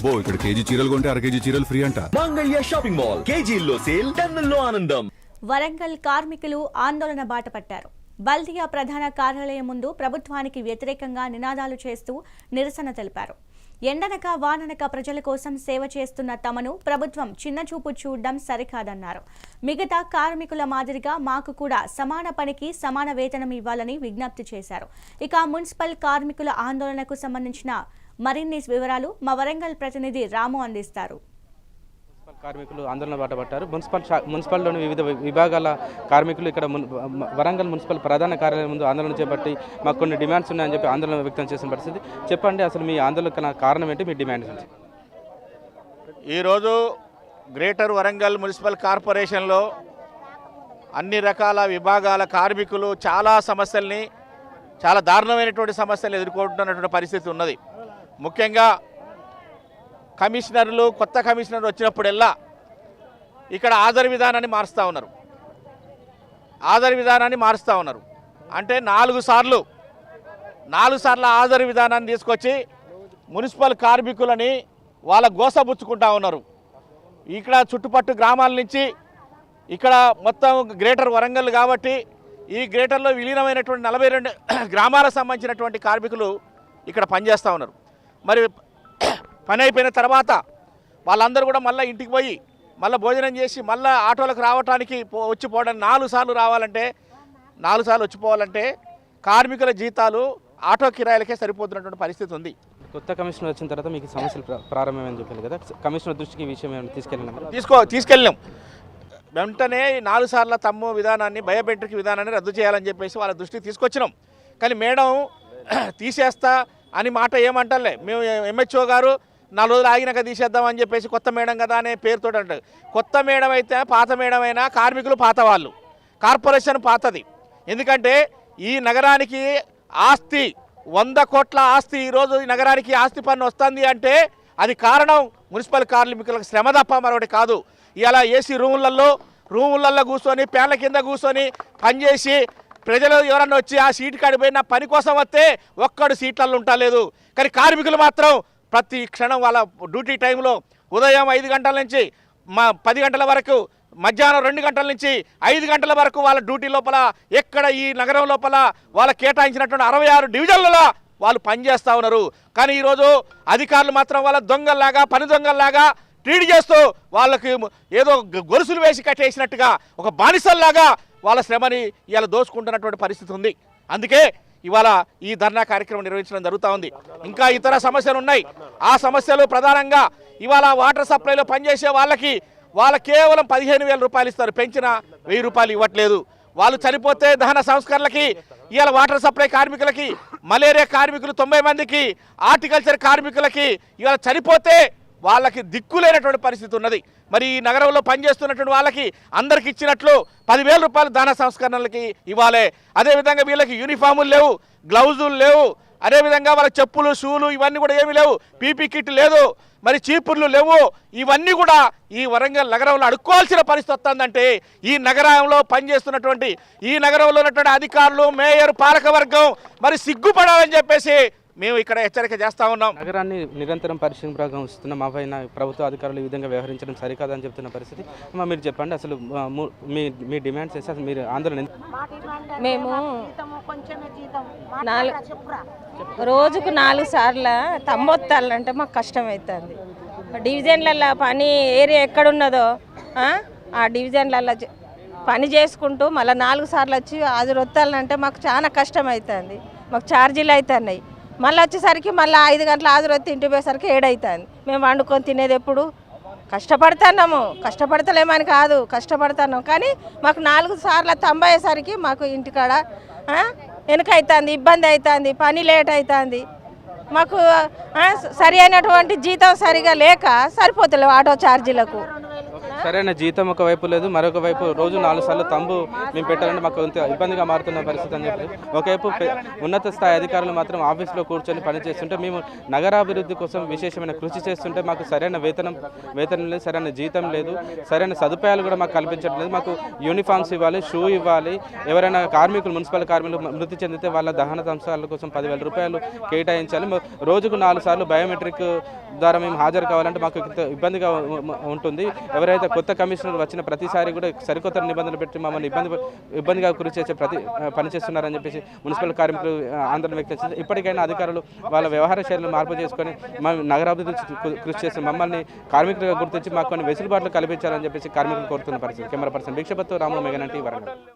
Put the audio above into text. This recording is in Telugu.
అబ్బో ఇక్కడ కేజీ చీరలు కొంటే అర కేజీ చీరలు ఫ్రీ అంట. మంగళ్య షాపింగ్ మాల్, కేజీల్లో సేల్, టన్నుల్లో ఆనందం. వరంగల్ కార్మికులు ఆందోళన బాట పట్టారు. బల్దియా ప్రధాన కార్యాలయం ముందు ప్రభుత్వానికి వ్యతిరేకంగా నినాదాలు చేస్తూ నిరసన తెలిపారు. ఎండనక వాననక ప్రజల కోసం సేవ చేస్తున్న తమను ప్రభుత్వం చిన్నచూపు చూడడం సరికాదన్నారు. మిగతా కార్మికుల మాదిరిగా మాకు కూడా సమాన పనికి సమాన వేతనం ఇవ్వాలని విజ్ఞప్తి చేశారు. ఇక మున్సిపల్ కార్మికుల ఆందోళనకు సంబంధించిన మరిన్ని వివరాలు మా వరంగల్ ప్రతినిధి రాము అందిస్తారు. కార్మికులు ఆందోళన బాట పట్టారు. మున్సిపల్లోని వివిధ విభాగాల కార్మికులు ఇక్కడ వరంగల్ మున్సిపల్ ప్రధాన కార్యాలయం ముందు ఆందోళన చేపట్టి మాకు కొన్ని డిమాండ్స్ ఉన్నాయని చెప్పి ఆందోళన వ్యక్తం చేసిన పరిస్థితి. చెప్పండి, అసలు మీ ఆందోళన కారణం ఏంటి, మీ డిమాండ్స్ ఏంటి? ఈరోజు గ్రేటర్ వరంగల్ మున్సిపల్ కార్పొరేషన్లో అన్ని రకాల విభాగాల కార్మికులు చాలా సమస్యల్ని, చాలా దారుణమైనటువంటి సమస్యలు ఎదుర్కొంటున్నటువంటి పరిస్థితి ఉన్నది. ముఖ్యంగా కమిషనర్లు, కొత్త కమిషనర్ వచ్చినప్పుడల్లా ఇక్కడ ఆధార్ విధానాన్ని మారుస్తూ ఉన్నారు. అంటే 4 సార్లు ఆధార్ విధానాన్ని తీసుకొచ్చి మున్సిపల్ కార్మికులని వాళ్ళ గోసబుచ్చుకుంటా ఉన్నారు. ఇక్కడ చుట్టుపట్టు గ్రామాల నుంచి ఇక్కడ మొత్తం గ్రేటర్ వరంగల్ కాబట్టి ఈ గ్రేటర్లో విలీనమైనటువంటి 42 గ్రామాలకు సంబంధించినటువంటి కార్మికులు ఇక్కడ పనిచేస్తూ ఉన్నారు. మరి పని అయిపోయిన తర్వాత వాళ్ళందరూ కూడా మళ్ళీ ఇంటికి పోయి మళ్ళీ భోజనం చేసి మళ్ళీ ఆటోలకు రావడానికి వచ్చిపోవడానికి 4 సార్లు రావాలంటే 4 సార్లు వచ్చిపోవాలంటే కార్మికుల జీతాలు ఆటో కిరాయిలకే సరిపోతున్నటువంటి పరిస్థితి ఉంది. కొత్త కమిషనర్ వచ్చిన తర్వాత మీకు సమస్యలు ప్రారంభమని చెప్పారు కదా, కమిషనర్ దృష్టికి ఈ విషయం ఏమైనా తీసుకెళ్ళినాం. వెంటనే 4 సార్ల తమ్ము విధానాన్ని, బయోమెట్రిక్ విధానాన్ని రద్దు చేయాలని చెప్పేసి వాళ్ళ దృష్టికి తీసుకొచ్చినాం. కానీ మేడం తీసేస్తా అని మాట ఏమంటలే. మేము ఎంహెచ్ఓ గారు 4 రోజులు ఆగినాక తీసేద్దామని చెప్పేసి కొత్త మేడం కదా అనే పేరుతో అంటారు. కొత్త మేడం అయితే పాత మేడం అయినా కార్మికులు పాత వాళ్ళు, కార్పొరేషన్ పాతది. ఎందుకంటే ఈ నగరానికి ఆస్తి 100 కోట్ల ఆస్తి ఈరోజు ఈ నగరానికి ఆస్తి పన్ను వస్తుంది అంటే అది కారణం మున్సిపల్ కార్మికులకు శ్రమ తప్ప మరొకటి కాదు. ఇలా ఏసీ రూములలో కూర్చొని ఫ్యాన్ల కింద కూర్చొని పనిచేసి ప్రజలు ఎవరన్నా వచ్చి ఆ సీటు కాడి పోయినా పని కోసం వస్తే ఒక్కడు సీట్లలో ఉండలేదు. కానీ కార్మికులు మాత్రం ప్రతి క్షణం వాళ్ళ డ్యూటీ టైంలో ఉదయం 5 గంటల నుంచి 10 గంటల వరకు, మధ్యాహ్నం 2 గంటల నుంచి 5 గంటల వరకు వాళ్ళ డ్యూటీ లోపల ఎక్కడ ఈ నగరం లోపల వాళ్ళ కేటాయించినటువంటి 66 డివిజన్లలో వాళ్ళు పనిచేస్తూ ఉన్నారు. కానీ ఈరోజు అధికారులు మాత్రం వాళ్ళ దొంగల్లాగా, పని దొంగల్లాగా ట్రీట్ చేస్తూ వాళ్ళకి ఏదో గొలుసులు వేసి కట్టేసినట్టుగా ఒక బానిసల్లాగా వాళ్ళ శ్రమని ఇవాళ దోచుకుంటున్నటువంటి పరిస్థితి ఉంది. అందుకే ఇవాళ ఈ ధర్నా కార్యక్రమం నిర్వహించడం జరుగుతూ ఉంది. ఇంకా ఇతర సమస్యలు ఉన్నాయి. ఆ సమస్యలు ప్రధానంగా ఇవాళ వాటర్ సప్లైలో పనిచేసే వాళ్ళ కేవలం 15,000 రూపాయలు ఇస్తారు, పెంచిన 1000 రూపాయలు ఇవ్వట్లేదు. వాళ్ళు చనిపోతే దహన సంస్కరణలకి, ఇవాళ వాటర్ సప్లై కార్మికులకి, మలేరియా కార్మికులు 90 మందికి, హార్టికల్చర్ కార్మికులకి ఇవాళ చనిపోతే వాళ్ళకి దిక్కులేనటువంటి పరిస్థితి ఉన్నది. మరి ఈ నగరంలో పనిచేస్తున్నటువంటి వాళ్ళకి అందరికి ఇచ్చినట్లు 10,000 రూపాయలు దాన సంస్కరణలకి ఇవ్వాలి. అదేవిధంగా వీళ్ళకి యూనిఫాములు లేవు, గ్లౌజులు లేవు, అదేవిధంగా వాళ్ళ చెప్పులు, షూలు ఇవన్నీ కూడా ఏమీ లేవు, పీపీ కిట్ లేదు, మరి చీపుర్లు లేవు. ఇవన్నీ కూడా ఈ వరంగల్ నగరంలో అడుక్కోవాల్సిన పరిస్థితి వస్తుందంటే ఈ నగరంలో పనిచేస్తున్నటువంటి ఈ నగరంలో ఉన్నటువంటి అధికారులు, మేయర్, పాలకవర్గం మరి సిగ్గుపడాలని చెప్పేసి మేము ఇక్కడ హెచ్చరిక చేస్తూ ఉన్నాం. నగరాన్ని నిరంతరం పరిశుభ్రంగా ఉంచుతున్న మా పైన ప్రభుత్వ అధికారులు ఈ విధంగా వ్యవహరించడం సరికాదని చెప్తున్న పరిస్థితి. మీరు చెప్పండి, అసలు మీ డిమాండ్స్ చేస్తే అసలు మీరు ఆందోళన? మేము రోజుకు 4 సార్లు తమ్మొత్తాలంటే మాకు కష్టమవుతుంది. డివిజన్లలో పని ఏరియా ఎక్కడున్నదో ఆ డివిజన్లలో పని చేసుకుంటూ మళ్ళీ 4 సార్లు వచ్చి హాజరొత్తాలంటే మాకు చాలా కష్టం అవుతుంది. మాకు ఛార్జీలు అవుతున్నాయి. మళ్ళీ వచ్చేసరికి మళ్ళీ 5 గంటల హాజరొత్తి ఇంటికి పోయేసరికి 7 అవుతుంది. మేము వండుకొని తినేది ఎప్పుడు? కష్టపడతలేమని కాదు, కష్టపడుతున్నాం. కానీ మాకు 4 సార్లు తంబయ్యేసరికి మాకు ఇంటికాడ వెనుక అవుతుంది, ఇబ్బంది అవుతుంది, పని లేట్ అవుతుంది. మాకు సరి అయినటువంటి జీతం సరిగా లేక సరిపోతలేవు ఆటో ఛార్జీలకు. సరైన జీతం ఒకవైపు లేదు, మరొక వైపు రోజు 4 సార్లు తంబు మేము పెట్టాలంటే మాకు కొంత ఇబ్బందిగా మారుతున్న పరిస్థితి అని చెప్పి ఒకవైపు ఉన్నత స్థాయి అధికారులు మాత్రం ఆఫీస్లో కూర్చొని పనిచేస్తుంటే మేము నగరాభివృద్ధి కోసం విశేషమైన కృషి చేస్తుంటే మాకు సరైన వేతనం లేదు, సరైన జీతం లేదు, సరైన సదుపాయాలు కూడా మాకు కల్పించట్లేదు. మాకు యూనిఫామ్స్ ఇవ్వాలి, షూ ఇవ్వాలి. ఎవరైనా కార్మికులు మున్సిపల్ కార్మికులు మృతి చెందితే వాళ్ళ దహన సంస్థల కోసం 10,000 రూపాయలు కేటాయించాలి. రోజుకు 4 సార్లు బయోమెట్రిక్ ద్వారా మేము హాజరు కావాలంటే మాకు ఇబ్బందిగా ఉంటుంది. ఎవరైతే కొత్త కమిషనర్ వచ్చిన ప్రతిసారి కూడా సరికొత్త నిబంధనలు పెట్టి మమ్మల్ని ఇబ్బందిగా గురి చేసే పనిచేస్తున్నారని చెప్పేసి మున్సిపల్ కార్మికులు ఆందోళన వ్యక్తం చేశారు. ఇప్పటికైనా అధికారులు వాళ్ళ వ్యవహార శైలిని మార్పు చేసుకొని నగరాభివృద్ధి కృషి చేసి మమ్మల్ని కార్మికులుగా గుర్తించి మాకు కొన్ని వెసులుబాట్లు కల్పించాలని చెప్పేసి కార్మికులు కోరుతున్న పరిస్థితి. కెమెరా పర్సన్ భిక్షపత్ రాము, మెగానటి, వరంగల్.